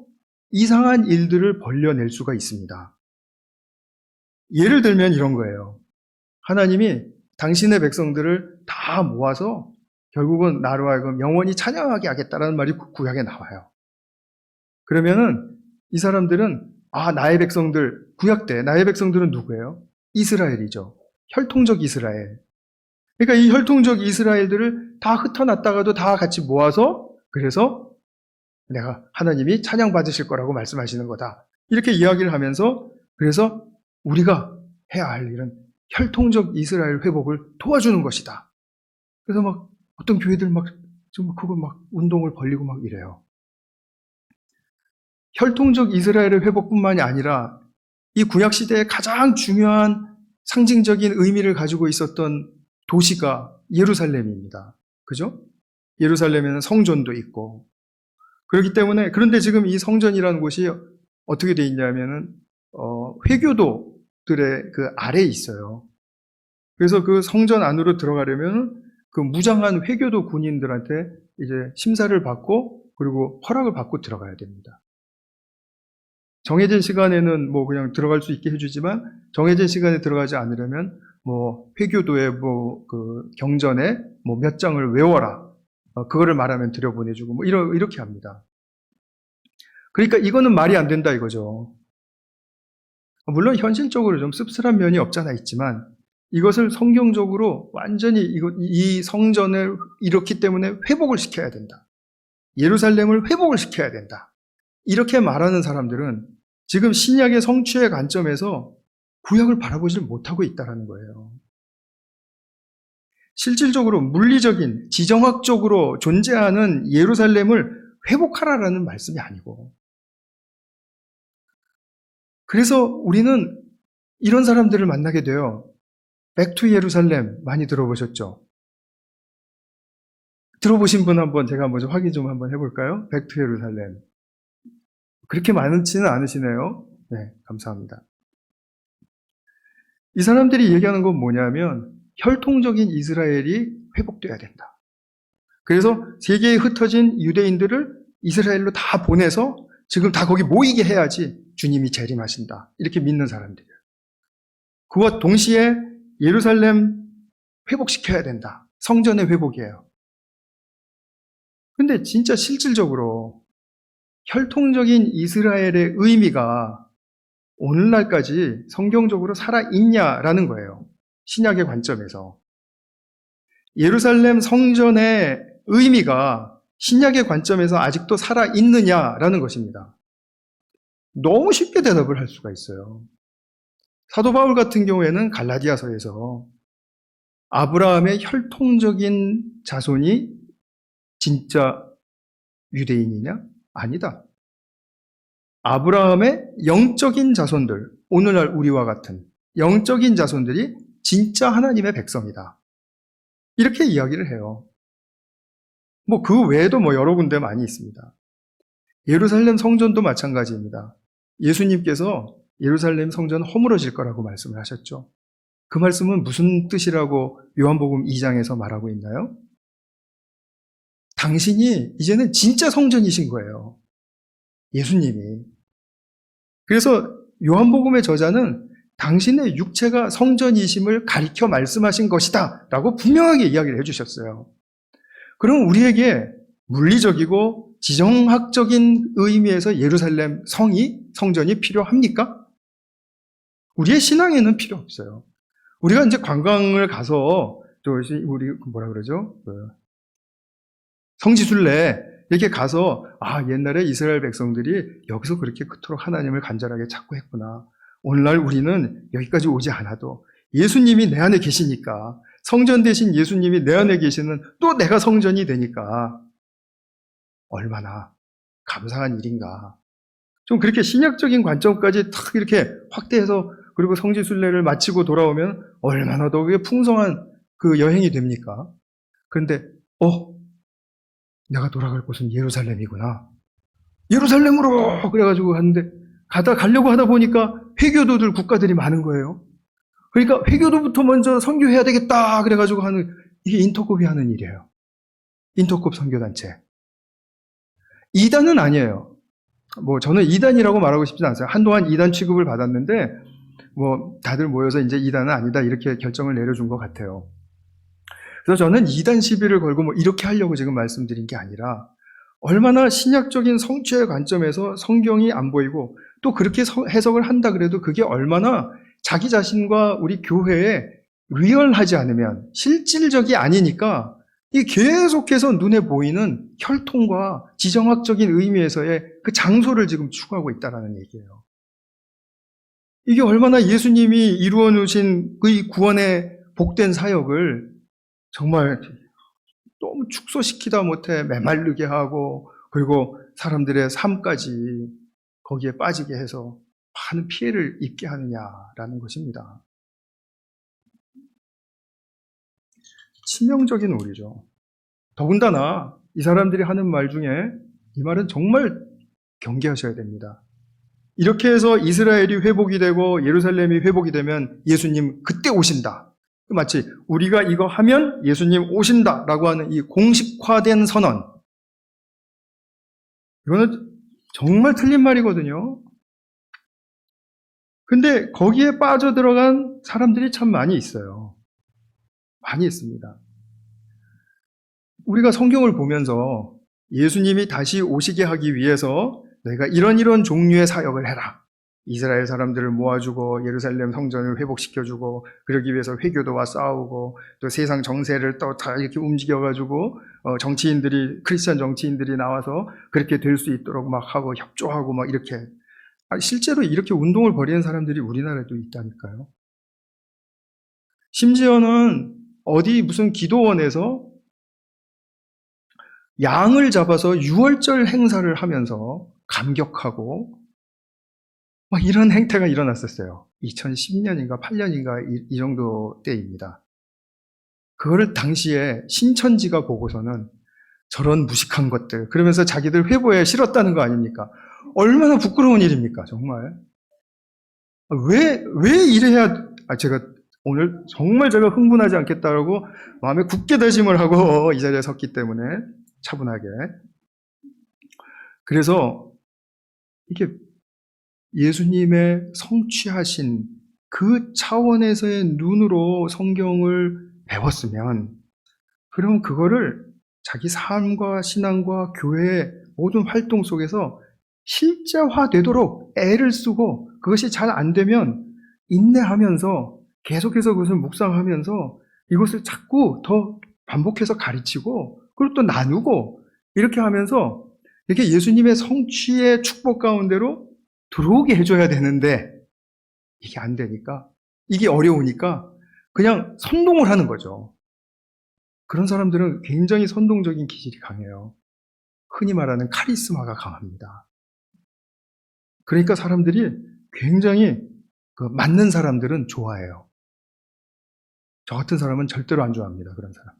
이상한 일들을 벌려낼 수가 있습니다. 예를 들면 이런 거예요. 하나님이 당신의 백성들을 다 모아서 결국은 나로 하여금 영원히 찬양하게 하겠다라는 말이 구약에 나와요. 그러면은 이 사람들은 나의 백성들, 구약 때 나의 백성들은 누구예요? 이스라엘이죠. 혈통적 이스라엘. 그러니까 이 혈통적 이스라엘들을 다 흩어놨다가도 다 같이 모아서 그래서 내가 하나님이 찬양받으실 거라고 말씀하시는 거다. 이렇게 이야기를 하면서 그래서 우리가 해야 할 일은 혈통적 이스라엘 회복을 도와주는 것이다. 그래서 막 어떤 교회들 좀 그거 운동을 벌리고 이래요. 혈통적 이스라엘의 회복뿐만이 아니라 이 구약시대에 가장 중요한 상징적인 의미를 가지고 있었던 도시가 예루살렘입니다. 그죠? 예루살렘에는 성전도 있고. 그렇기 때문에, 그런데 지금 이 성전이라는 곳이 어떻게 돼 있냐면은, 회교도들의 그 아래에 있어요. 그래서 그 성전 안으로 들어가려면 그 무장한 회교도 군인들한테 이제 심사를 받고 그리고 허락을 받고 들어가야 됩니다. 정해진 시간에는 그냥 들어갈 수 있게 해주지만 정해진 시간에 들어가지 않으려면 회교도의 그 경전에 몇 장을 외워라. 그거를 말하면 들여보내주고 이렇게 합니다. 그러니까 이거는 말이 안 된다 이거죠. 물론 현실적으로 좀 씁쓸한 면이 없잖아 있지만 이것을 성경적으로 완전히 이 성전을 이렇기 때문에 회복을 시켜야 된다. 예루살렘을 회복을 시켜야 된다. 이렇게 말하는 사람들은 지금 신약의 성취의 관점에서 구약을 바라보지를 못하고 있다는 거예요. 실질적으로 물리적인, 지정학적으로 존재하는 예루살렘을 회복하라라는 말씀이 아니고 그래서 우리는 이런 사람들을 만나게 돼요. 백투 예루살렘 많이 들어보셨죠? 들어보신 분 제가 먼저 확인 좀 한번 해볼까요? 백투 예루살렘. 그렇게 많지는 않으시네요. 네, 감사합니다. 이 사람들이 얘기하는 건 뭐냐면 혈통적인 이스라엘이 회복돼야 된다. 그래서 세계에 흩어진 유대인들을 이스라엘로 다 보내서 지금 다 거기 모이게 해야지 주님이 재림하신다. 이렇게 믿는 사람들이에요. 그와 동시에 예루살렘 회복시켜야 된다. 성전의 회복이에요. 근데 진짜 실질적으로 혈통적인 이스라엘의 의미가 오늘날까지 성경적으로 살아있냐라는 거예요. 신약의 관점에서. 예루살렘 성전의 의미가 신약의 관점에서 아직도 살아있느냐라는 것입니다. 너무 쉽게 대답을 할 수가 있어요. 사도 바울 같은 경우에는 갈라디아서에서 아브라함의 혈통적인 자손이 진짜 유대인이냐? 아니다. 아브라함의 영적인 자손들, 오늘날 우리와 같은 영적인 자손들이 진짜 하나님의 백성이다. 이렇게 이야기를 해요. 그 외에도 여러 군데 많이 있습니다. 예루살렘 성전도 마찬가지입니다. 예수님께서 예루살렘 성전 허물어질 거라고 말씀을 하셨죠. 그 말씀은 무슨 뜻이라고 요한복음 2장에서 말하고 있나요? 당신이 이제는 진짜 성전이신 거예요. 예수님이. 그래서 요한복음의 저자는 당신의 육체가 성전이심을 가리켜 말씀하신 것이다 라고 분명하게 이야기를 해주셨어요. 그럼 우리에게 물리적이고 지정학적인 의미에서 예루살렘 성전이 필요합니까? 우리의 신앙에는 필요 없어요. 우리가 이제 관광을 가서 또 우리 뭐라 그러죠? 성지순례 이렇게 가서 옛날에 이스라엘 백성들이 여기서 그렇게 그토록 하나님을 간절하게 찾고 했구나. 오늘날 우리는 여기까지 오지 않아도 예수님이 내 안에 계시니까, 성전 대신 예수님이 내 안에 계시는 또 내가 성전이 되니까 얼마나 감사한 일인가. 좀 그렇게 신약적인 관점까지 탁 이렇게 확대해서, 그리고 성지순례를 마치고 돌아오면 얼마나 더 풍성한 그 여행이 됩니까? 그런데 내가 돌아갈 곳은 예루살렘이구나. 예루살렘으로 그래가지고 갔는데, 가려고 하다 보니까 회교도들 국가들이 많은 거예요. 그러니까 회교도부터 먼저 선교해야 되겠다 그래가지고 하는, 이게 인터콥이 하는 일이에요. 인터콥 선교단체. 이단은 아니에요. 저는 이단이라고 말하고 싶진 않아요. 한동안 이단 취급을 받았는데 다들 모여서 이제 이단은 아니다 이렇게 결정을 내려준 것 같아요. 그래서 저는 이단 시비를 걸고 이렇게 하려고 지금 말씀드린 게 아니라, 얼마나 신약적인 성취의 관점에서 성경이 안 보이고 또 그렇게 해석을 한다 그래도 그게 얼마나 자기 자신과 우리 교회에 리얼하지 않으면, 실질적이 아니니까 이 계속해서 눈에 보이는 혈통과 지정학적인 의미에서의 그 장소를 지금 추구하고 있다는 얘기예요. 이게 얼마나 예수님이 이루어 놓으신 그 구원의 복된 사역을 정말 너무 축소시키다 못해 메마르게 하고, 그리고 사람들의 삶까지 거기에 빠지게 해서 많은 피해를 입게 하느냐라는 것입니다. 치명적인 오류죠. 더군다나 이 사람들이 하는 말 중에 이 말은 정말 경계하셔야 됩니다. 이렇게 해서 이스라엘이 회복이 되고 예루살렘이 회복이 되면 예수님 그때 오신다. 마치 우리가 이거 하면 예수님 오신다라고 하는 이 공식화된 선언. 이거는 정말 틀린 말이거든요. 근데 거기에 빠져들어간 사람들이 참 많이 있어요. 많이 있습니다. 우리가 성경을 보면서 예수님이 다시 오시게 하기 위해서 내가 이런 종류의 사역을 해라. 이스라엘 사람들을 모아주고 예루살렘 성전을 회복시켜주고, 그러기 위해서 회교도와 싸우고, 또 세상 정세를 또 다 이렇게 움직여가지고 크리스찬 정치인들이 나와서 그렇게 될 수 있도록 막 하고 협조하고 막 이렇게. 실제로 이렇게 운동을 벌이는 사람들이 우리나라에도 있다니까요. 심지어는 어디 무슨 기도원에서 양을 잡아서 유월절 행사를 하면서 감격하고 막 이런 행태가 일어났었어요. 2010년인가 8년인가 이 정도 때입니다. 그거를 당시에 신천지가 보고서는 저런 무식한 것들 그러면서 자기들 회보에 실었다는 거 아닙니까? 얼마나 부끄러운 일입니까, 정말. 왜 이래야, 제가 오늘 정말 제가 흥분하지 않겠다고 마음에 굳게 다짐을 하고 이 자리에 섰기 때문에 차분하게. 그래서 이게 예수님의 성취하신 그 차원에서의 눈으로 성경을 배웠으면, 그럼 그거를 자기 삶과 신앙과 교회의 모든 활동 속에서 실제화되도록 애를 쓰고, 그것이 잘 안 되면 인내하면서 계속해서 그것을 묵상하면서 이것을 자꾸 더 반복해서 가르치고, 그리고 또 나누고, 이렇게 하면서 이렇게 예수님의 성취의 축복 가운데로 들어오게 해줘야 되는데, 이게 안 되니까, 이게 어려우니까 그냥 선동을 하는 거죠. 그런 사람들은 굉장히 선동적인 기질이 강해요. 흔히 말하는 카리스마가 강합니다. 그러니까 사람들이 굉장히 맞는 사람들은 좋아해요. 저 같은 사람은 절대로 안 좋아합니다. 그런 사람.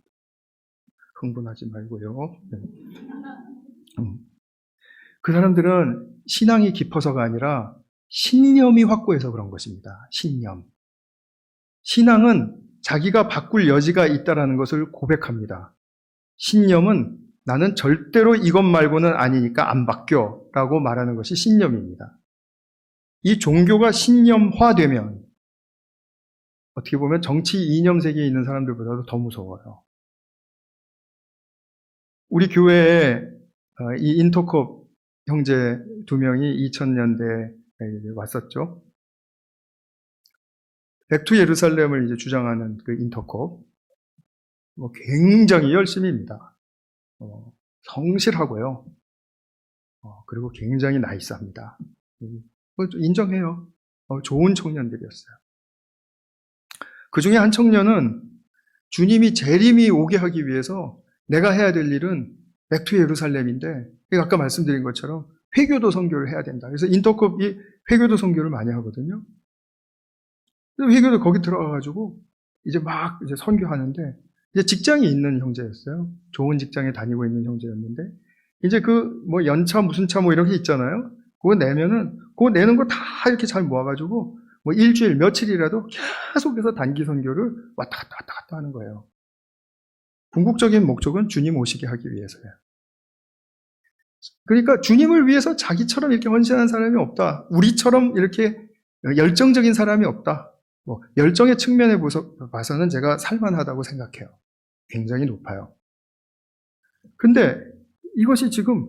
흥분하지 말고요. 네. 그 사람들은 신앙이 깊어서가 아니라 신념이 확고해서 그런 것입니다. 신념. 신앙은 자기가 바꿀 여지가 있다는 것을 고백합니다. 신념은 나는 절대로 이것 말고는 아니니까 안 바뀌어 라고 말하는 것이 신념입니다. 이 종교가 신념화되면 어떻게 보면 정치 이념 세계에 있는 사람들보다도 더 무서워요. 우리 교회에 이 인터콥 형제 두 명이 2000년대에 왔었죠. 백투 예루살렘을 이제 주장하는 그 인터콥. 굉장히 열심입니다. 성실하고요. 그리고 굉장히 나이스합니다. 인정해요. 좋은 청년들이었어요. 그 중에 한 청년은 주님이 재림이 오게 하기 위해서 내가 해야 될 일은 백투 예루살렘인데, 아까 말씀드린 것처럼 회교도 선교를 해야 된다. 그래서 인터컵이 회교도 선교를 많이 하거든요. 회교도 거기 들어가가지고 이제 막 이제 선교하는데, 이제 직장이 있는 형제였어요. 좋은 직장에 다니고 있는 형제였는데, 이제 연차 무슨 차 이런 게 있잖아요. 그거 내면은 그거 내는 거 다 이렇게 잘 모아가지고 일주일 며칠이라도 계속해서 단기 선교를 왔다 갔다 하는 거예요. 궁극적인 목적은 주님 오시게 하기 위해서예요. 그러니까 주님을 위해서 자기처럼 이렇게 헌신하는 사람이 없다. 우리처럼 이렇게 열정적인 사람이 없다. 열정의 측면에 봐서는 제가 살만하다고 생각해요. 굉장히 높아요. 근데 이것이 지금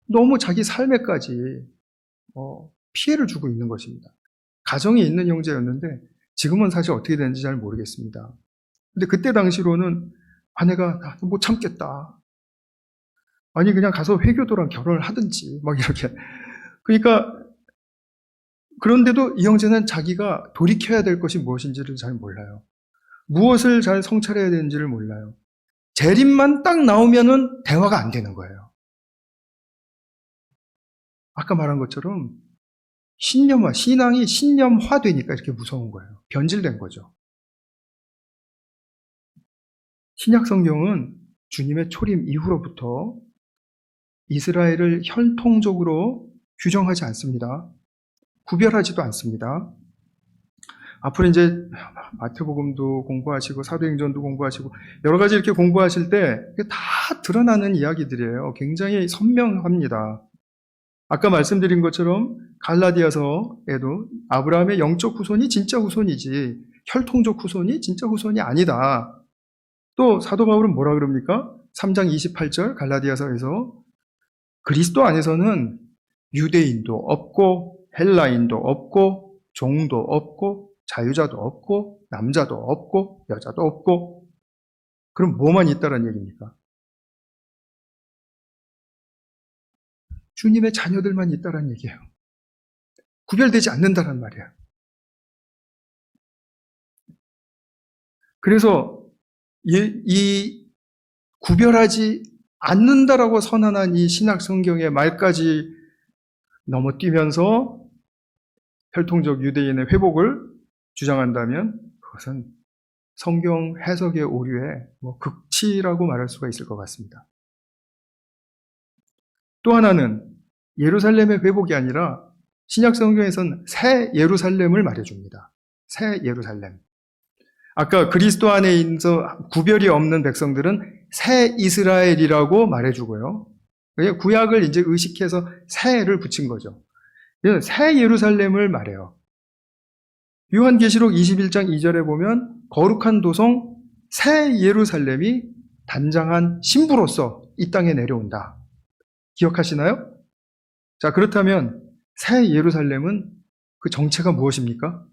너무 자기 삶에까지 피해를 주고 있는 것입니다. 가정이 있는 형제였는데 지금은 사실 어떻게 되는지 잘 모르겠습니다. 근데 그때 당시로는 아내가 못 참겠다. 아니 그냥 가서 회교도랑 결혼을 하든지 막 이렇게. 그러니까 그런데도 이 형제는 자기가 돌이켜야 될 것이 무엇인지를 잘 몰라요. 무엇을 잘 성찰해야 되는지를 몰라요. 재림만 딱 나오면은 대화가 안 되는 거예요. 아까 말한 것처럼 신앙이 신념화되니까 이렇게 무서운 거예요. 변질된 거죠. 신약 성경은 주님의 초림 이후로부터 이스라엘을 혈통적으로 규정하지 않습니다. 구별하지도 않습니다. 앞으로 이제 마태복음도 공부하시고 사도행전도 공부하시고 여러 가지 이렇게 공부하실 때 다 드러나는 이야기들이에요. 굉장히 선명합니다. 아까 말씀드린 것처럼 갈라디아서에도 아브라함의 영적 후손이 진짜 후손이지 혈통적 후손이 진짜 후손이 아니다. 또 사도 바울은 뭐라 그럽니까? 3장 28절 갈라디아서에서 그리스도 안에서는 유대인도 없고 헬라인도 없고 종도 없고 자유자도 없고 남자도 없고 여자도 없고. 그럼 뭐만 있다는 얘기입니까? 주님의 자녀들만 있다는 얘기예요. 구별되지 않는다는 말이에요. 그래서 이 구별하지 않는다라고 선언한 이 신약 성경의 말까지 넘어뛰면서 혈통적 유대인의 회복을 주장한다면 그것은 성경 해석의 오류의 극치라고 말할 수가 있을 것 같습니다. 또 하나는 예루살렘의 회복이 아니라 신약 성경에서는 새 예루살렘을 말해줍니다. 새 예루살렘. 아까 그리스도 안에 있어 구별이 없는 백성들은 새 이스라엘이라고 말해주고요. 구약을 이제 의식해서 새를 붙인 거죠. 새 예루살렘을 말해요. 요한계시록 21장 2절에 보면 거룩한 도성 새 예루살렘이 단장한 신부로서 이 땅에 내려온다. 기억하시나요? 자, 그렇다면 새 예루살렘은 그 정체가 무엇입니까?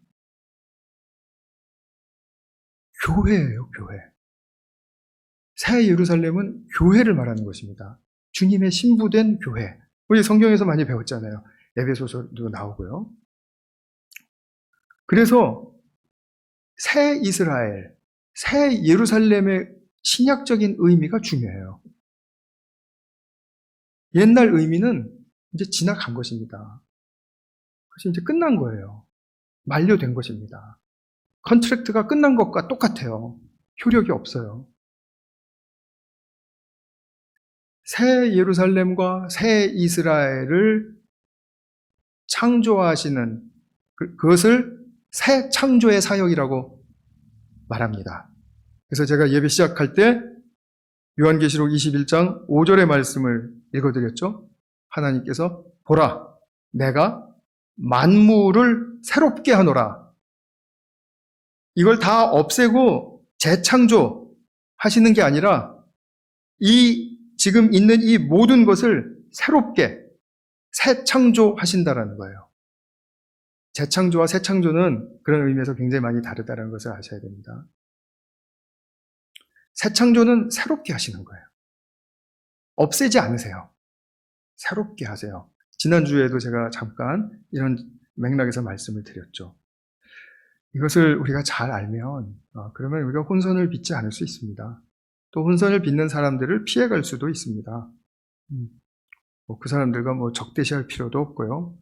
교회예요, 교회. 새 예루살렘은 교회를 말하는 것입니다. 주님의 신부된 교회. 우리 성경에서 많이 배웠잖아요. 에베소서도 나오고요. 그래서 새 이스라엘, 새 예루살렘의 신약적인 의미가 중요해요. 옛날 의미는 이제 지나간 것입니다. 그래서 이제 끝난 거예요. 만료된 것입니다. 컨트랙트가 끝난 것과 똑같아요. 효력이 없어요. 새 예루살렘과 새 이스라엘을 창조하시는 그것을 새 창조의 사역이라고 말합니다. 그래서 제가 예배 시작할 때 요한계시록 21장 5절의 말씀을 읽어드렸죠. 하나님께서 보라, 내가 만물을 새롭게 하노라. 이걸 다 없애고 재창조 하시는 게 아니라 이 지금 있는 이 모든 것을 새롭게 새창조하신다라는 거예요. 재창조와 새창조는 그런 의미에서 굉장히 많이 다르다는 것을 아셔야 됩니다. 새창조는 새롭게 하시는 거예요. 없애지 않으세요. 새롭게 하세요. 지난주에도 제가 잠깐 이런 맥락에서 말씀을 드렸죠. 이것을 우리가 잘 알면 그러면 우리가 혼선을 빚지 않을 수 있습니다. 또 혼선을 빚는 사람들을 피해갈 수도 있습니다. 그 사람들과 적대시할 필요도 없고요.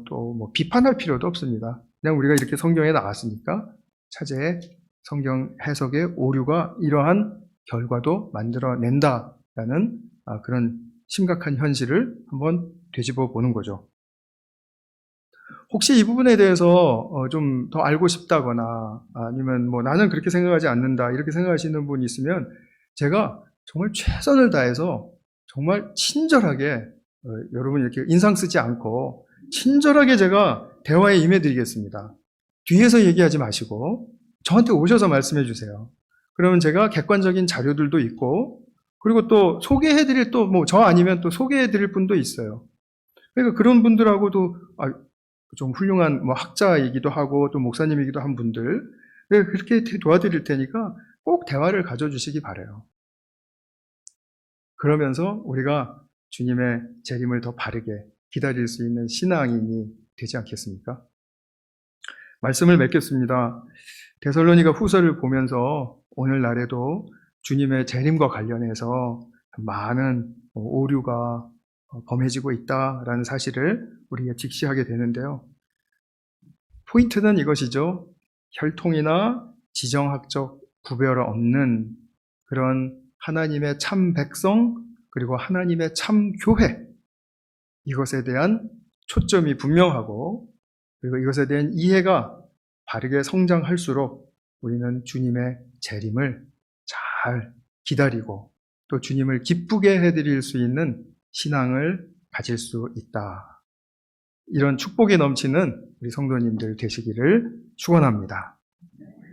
또 비판할 필요도 없습니다. 그냥 우리가 이렇게 성경에 나왔으니까 차제에 성경 해석의 오류가 이러한 결과도 만들어낸다라는 그런 심각한 현실을 한번 되짚어 보는 거죠. 혹시 이 부분에 대해서 좀 더 알고 싶다거나 아니면 나는 그렇게 생각하지 않는다 이렇게 생각하시는 분이 있으면 제가 정말 최선을 다해서 정말 친절하게 여러분 이렇게 인상 쓰지 않고 친절하게 제가 대화에 임해드리겠습니다. 뒤에서 얘기하지 마시고 저한테 오셔서 말씀해 주세요. 그러면 제가 객관적인 자료들도 있고 그리고 또 소개해드릴 저 아니면 또 소개해드릴 분도 있어요. 그러니까 그런 분들하고도 좀 훌륭한 학자이기도 하고 또 목사님이기도 한 분들 그렇게 도와드릴 테니까 꼭 대화를 가져주시기 바라요. 그러면서 우리가 주님의 재림을 더 바르게 기다릴 수 있는 신앙인이 되지 않겠습니까? 말씀을 맺겠습니다. 데살로니가 후서를 보면서 오늘날에도 주님의 재림과 관련해서 많은 오류가 범해지고 있다라는 사실을 우리가 직시하게 되는데요. 포인트는 이것이죠. 혈통이나 지정학적 구별 없는 그런 하나님의 참 백성 그리고 하나님의 참 교회 이것에 대한 초점이 분명하고 그리고 이것에 대한 이해가 바르게 성장할수록 우리는 주님의 재림을 잘 기다리고 또 주님을 기쁘게 해드릴 수 있는 신앙을 가질 수 있다. 이런 축복이 넘치는 우리 성도님들 되시기를 축원합니다.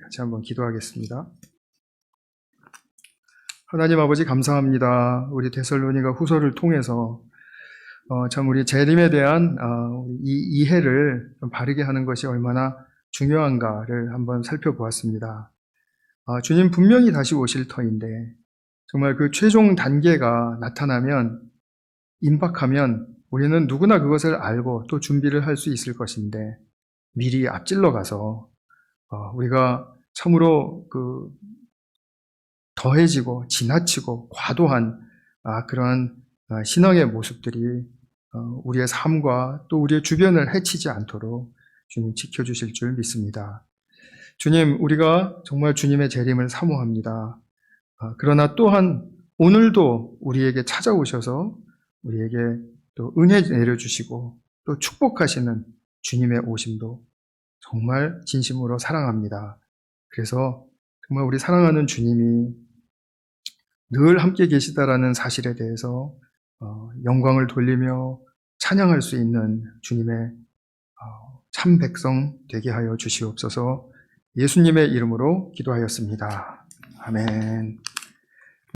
같이 한번 기도하겠습니다. 하나님 아버지 감사합니다. 우리 데살로니가 후서를 통해서 참 우리 재림에 대한 이 이해를 좀 바르게 하는 것이 얼마나 중요한가를 한번 살펴보았습니다. 주님 분명히 다시 오실 터인데 정말 그 최종 단계가 나타나면 임박하면 우리는 누구나 그것을 알고 또 준비를 할 수 있을 것인데 미리 앞질러 가서 우리가 참으로 더해지고 지나치고 과도한 그런 신앙의 모습들이 우리의 삶과 또 우리의 주변을 해치지 않도록 주님 지켜주실 줄 믿습니다. 주님, 우리가 정말 주님의 재림을 사모합니다. 그러나 또한 오늘도 우리에게 찾아오셔서 우리에게 또 은혜 내려주시고 또 축복하시는 주님의 오심도 정말 진심으로 사랑합니다. 그래서 정말 우리 사랑하는 주님이 늘 함께 계시다라는 사실에 대해서 영광을 돌리며 찬양할 수 있는 주님의 참 백성 되게 하여 주시옵소서. 예수님의 이름으로 기도하였습니다. 아멘.